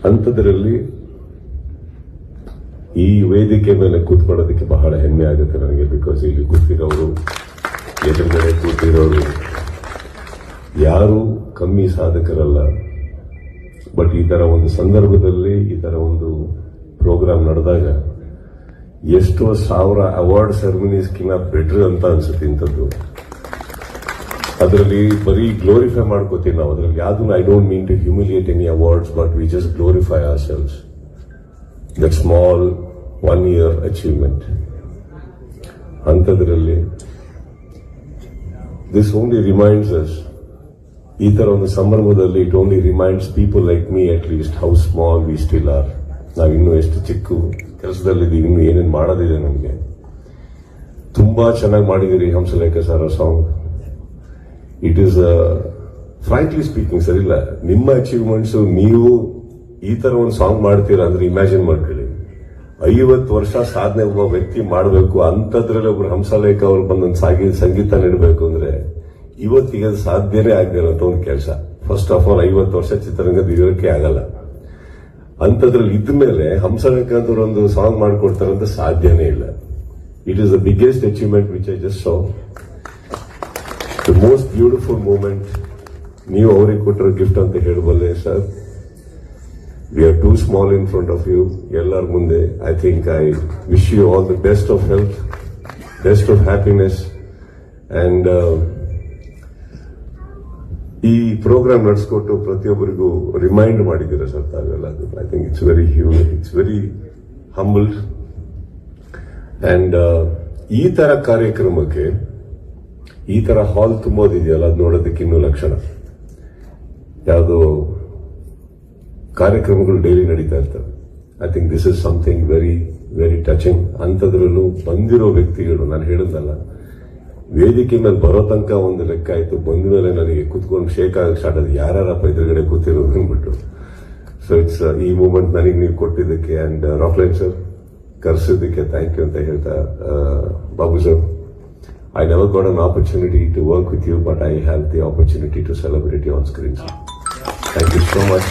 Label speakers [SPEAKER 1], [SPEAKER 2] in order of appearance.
[SPEAKER 1] ಅಂಥದ್ರಲ್ಲಿ ಈ ವೇದಿಕೆ ಮೇಲೆ ಕೂತ್ಕೊಳ್ಳೋದಕ್ಕೆ ಬಹಳ ಹೆಮ್ಮೆ ಆಗುತ್ತೆ ನನಗೆ. ಬಿಕಾಸ್ ಇಲ್ಲಿ ಕೂತಿರೋರು, ಎದುರುಗಡೆ ಕೂತಿರೋರು ಯಾರು ಕಮ್ಮಿ ಸಾಧಕರಲ್ಲ. ಬಟ್ ಈ ತರ ಒಂದು ಸಂದರ್ಭದಲ್ಲಿ ಈ ತರ ಒಂದು ಪ್ರೋಗ್ರಾಮ್ ನಡೆದಾಗ ಎಷ್ಟೋ 1000 ಅವಾರ್ಡ್ ಸೆರೆಮನೀಸ್ಕಿನ್ನ ಬೆಟರ್ ಅಂತ ಅನ್ಸುತ್ತೆ ಇಂಥದ್ದು. ಅದರಲ್ಲಿ ಬರೀ ಗ್ಲೋರಿಫೈ ಮಾಡ್ಕೋತೀವಿ ನಾವು. ಅದರಲ್ಲಿ ಯಾವ್ದು I don't mean to humiliate any awards, but we just glorify ourselves. That small 1 year achievement. ಅಂಥದ್ರಲ್ಲಿ ದಿಸ್ ಓನ್ಲಿ ರಿಮೈಂಡ್ಸ್ ಅಸ್, ಈ ತರ ಒಂದು ಸಂದರ್ಭದಲ್ಲಿ it only reminds people like me at least how small we still are. ನಾವಿನ್ನೂ ಎಷ್ಟು ಚಿಕ್ಕ ಕೆಲಸದಲ್ಲಿದ್ದೀವಿ, ಇನ್ನೂ ಏನೇನು ಮಾಡೋದಿದೆ ನಮಗೆ. ತುಂಬಾ ಚೆನ್ನಾಗಿ ಮಾಡಿದಿರಿ Hamsalekha sir song. It is frankly speaking sir, ಇಲ್ಲ ನಿಮ್ಮ ಅಚೀವ್ಮೆಂಟ್ಸ್ ನೀವು ಈ ತರ ಒಂದು ಸಾಂಗ್ ಮಾಡ್ತೀರಾ ಅಂದ್ರೆ ಇಮ್ಯಾಜಿನ್ ಮಾಡ್ಕೊಳ್ಳಿ. 50 ವರ್ಷ ಸಾಧನೆ ಒಬ್ಬ ವ್ಯಕ್ತಿ ಮಾಡಬೇಕು, ಅಂಥದ್ರಲ್ಲಿ ಒಬ್ರು ಹಂಸಲೇಖ ಅವ್ರು ಬಂದೊಂದು ಸಂಗೀತ ನೀಡಬೇಕು ಅಂದ್ರೆ ಇವತ್ತಿಗೆ ಅದು ಸಾಧ್ಯನೇ ಆಗದಿರೋಂಥ ಒಂದು ಕೆಲಸ. ಫಸ್ಟ್ ಆಫ್ ಆಲ್ 50 ವರ್ಷ ಚಿತ್ರರಂಗದ ಇರೋಕೆ ಆಗಲ್ಲ. ಅಂಥದ್ರಲ್ಲಿ ಇದ್ಮೇಲೆ ಹಂಸಲೇಖ ಅಂತ ಒಂದು ಸಾಂಗ್ ಮಾಡ್ಕೊಡ್ತಾರಂತ ಸಾಧ್ಯನೇ ಇಲ್ಲ. It is the biggest achievement which I just saw. The most beautiful moment ನೀವು ಅವರಿಗೆ ಕೊಟ್ಟಿರೋ ಗಿಫ್ಟ್ ಅಂತ ಹೇಳಬಲ್ಲೆ sir. We are too small in front of you. ಎಲ್ಲರ ಮುಂದೆ I think I wish you all the best of health, best of happiness. And ಈ program ನಡೆಸ್ಕೊಟ್ಟು ಪ್ರತಿಯೊಬ್ಬರಿಗೂ ರಿಮೈಂಡ್ ಮಾಡಿದ್ದೀರಾ ಸರ್ ತಾವೆಲ್ಲ. I think it's very humbled. And ಈ ತರ ಕಾರ್ಯಕ್ರಮಕ್ಕೆ ಈ ತರ ಹಾಲ್ ತುಂಬೋದಿದೆಯಲ್ಲ, ಅದು ನೋಡೋದಕ್ಕೆ ಇನ್ನೂ ಲಕ್ಷಣ. ಯಾವುದೋ ಕಾರ್ಯಕ್ರಮಗಳು ಡೈಲಿ ನಡೀತಾ ಇರ್ತವೆ. I think this is something very very touching. ಅಂಥದ್ರಲ್ಲೂ ಬಂದಿರೋ ವ್ಯಕ್ತಿಗಳು, ನಾನು ಹೇಳಿದ್ನಲ್ಲ, ವೇದಿಕೆ ಮೇಲೆ ಬರೋ ತನಕ ಒಂದು ಲೆಕ್ಕ ಆಯ್ತು, ಬಂದ ಮೇಲೆ ನನಗೆ ಕುತ್ಕೊಂಡು ಶೇಕ್ ಆಗಕ್ಕೆ ಸ್ಟಾರ್ಟ್ ಆದ, ಯಾರಪ್ಪ ಎದುರುಗಡೆ ಕೂತಿರೋದು ಅಂದ್ಬಿಟ್ಟು. ಸೊ ಇಟ್ಸ್ ಈ ಮೂಮೆಂಟ್ ನನಗೆ ನೀವು ಕೊಟ್ಟಿದ್ದಕ್ಕೆ ಅಂಡ್ ರಾಕ್ಲೈನ್ ಸರ್ ಕರೆಸಿದ್ದಕ್ಕೆ ಥ್ಯಾಂಕ್ ಯು ಅಂತ ಹೇಳ್ತಾ, Babu sir, I never got an opportunity to work with you, but I have the opportunity to celebrate you on screen. Thank you so much.